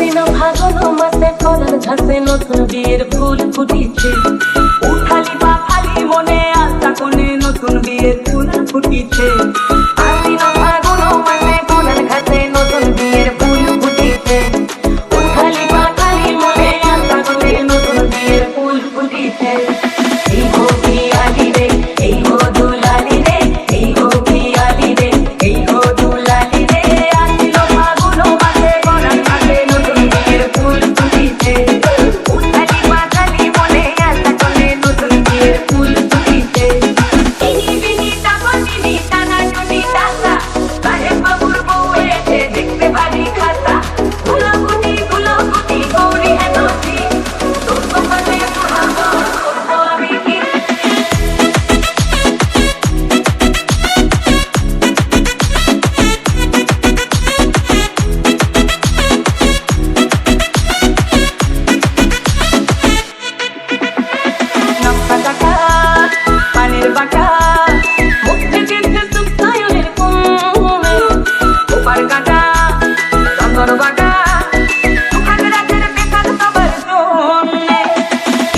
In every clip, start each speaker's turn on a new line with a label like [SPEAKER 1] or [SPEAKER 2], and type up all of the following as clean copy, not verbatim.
[SPEAKER 1] আশ্বিন ফাগুন মাসে কলার ঘাসে নতুন বিয়ের ফুল ফুটিছে। উঠালি বা খালি মনে আশা কোণে নতুন বিয়ের ফুল ফুটিছে। আশ্বিন ফাগুন মাসে কলার ঘাসে নতুন বিয়ের ফুল ফুটিছে। উঠালি বা খালি মনে আশা কোণে নতুন বিয়ের ফুল ফুটিছে। এই গো পিয়ালি রে, এই গো দুলালি রে, এই গো পিয়ালি রে, এই গো দুলালি রে। আশ্বিন ফাগুন মাসে কলার ঘাসে নতুন বিয়ের ফুল ফুটিছে। উঠালি বা খালি মনে আশা কোণে নতুন বিয়ের ফুল ফুটিছে। ইনি বিনি টাকা বিনি টানা টুনি টাকা, সাহেব বাবুর বউ এসে দেখতে ভারী খাসা। গুলাগুটি গুলাগুটি গৌরী হেনসি, তোর কপালে পোড়াবো করবো আমি কি। নকশা টাকা পানের বাটা, মুখ থেকে সুপ্তায়নের কমে উপার কাটা রঙর বাটা, সুখাগ রাতের বেকার সবার জন্যে।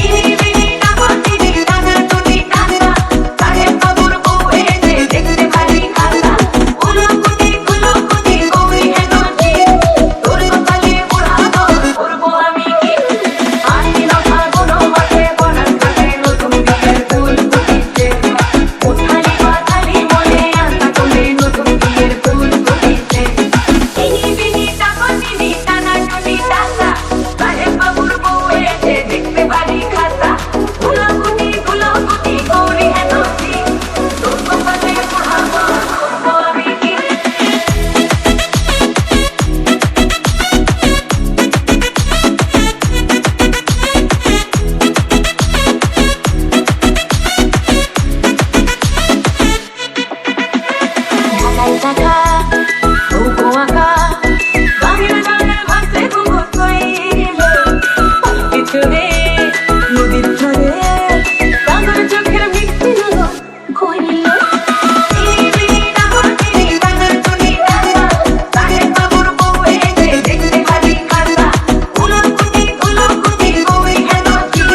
[SPEAKER 1] ইনি বিনি টাকা বিনি টানা টুনি টাকা, সাহেব বাবুর বউ এসে দেখতে ভারী খাসা। গুলাগুটি গুলাগুটি গৌরী হেনসি, তোর কপালে পোড়াবো করবো আমি কি। আশ্বিন ফাগুন মাসে কলার ঘাসে নতুন বিয়ের ফুল ফুটিছে। উঠালি বা খালি মনে আশা কোণে নতুন বিয়ের ফুল ফুটিছে। ইনি বিনি টাকা বিনি টানা টুনি টাকা, সাহেব বাবুর বউ এসে দেখতে ভারী খাসা। গুলাগুটি গুলাগুটি গৌরী হেনসি, তোর কপালে পোড়াবো করবো আমি কি। ঢাকাই টাকা নৌকো আঁকা, বাহির জলের ভাসে ঘুঘু কইল। পিছনে নদীর ধারে সাগর চোখের মিষ্টি নগর কইল। ইনি বিনি টাকা বিনি টানা টুনি টাকা, সাহেব বাবুর বউ এসে দেখতে ভারী খাসা। গুলাগুটি গুলাগুটি গৌরী হেনসি,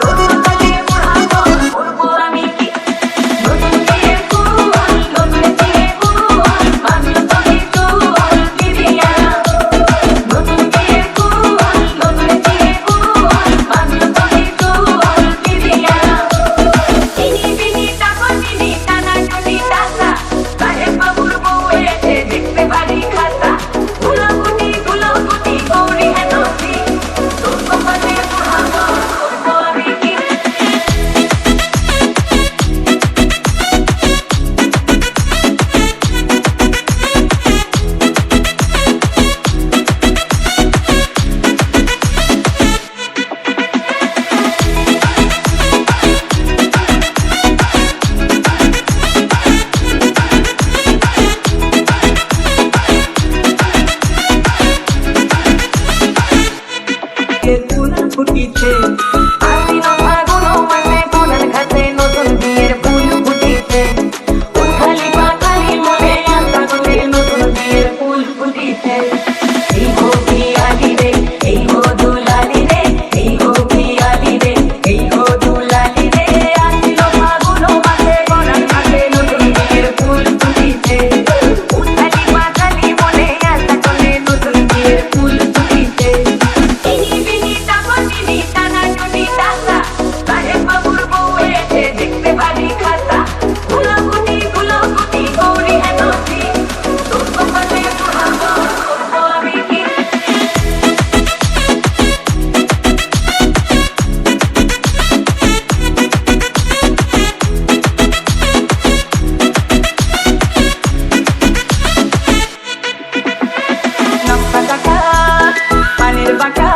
[SPEAKER 1] তোর কপালে পোড়াবো করবো আমি কি। নতুন বিয়ের ফুল নতুন বিয়ে ফুল, বাঁধলো তোকে চুল পিরিয়ারা। নতুন বিয়ের ফুল নতুন বিয়ে ফুল, বাঁধলো তোকে চুল পিরিয়ারা। ইনি বিনি টাকা বিনি টানা টুনি টাকা, সাহেব বাবুর বউ এসে দেখতে ভারী খাসা। গুলাগুটি গুলাগুটি গৌরী হেনসি, তোর কপালে পোড়াবো করবো আমি কি। বিয়ের ফুল ফুটিছে। আশ্বিন ফাগুন মাসে কলার ঘাসে নতুন বিয়ের ফুল ফুটিছে। উঠালি বা খালি মনে আশা কোণে নতুন বিয়ের ফুল ফুটিছে। এই গো পিয়ালি রে, এই গো দুলালি রে, এই গো পিয়ালি রে, এই গো দুলালি রে। আশ্বিন ফাগুন মাসে কলার ঘাসে নতুন বিয়ের ফুল ফুটিছে। উঠালি বা খালি মনে আশা কোণে নতুন বিয়ের ফুল ফুটিছে। ইনি বিনি টাকা বিনি টানা টুনি টাকা, সাহেব বাবুর বউ এসে দেখতে ভারী খাসা। গুলাগুটি গুলাগুটি গৌরী হেনসি, তোর কপালে পোড়াবো করবো আমি কি। নকশা টাকা পানের বাটা,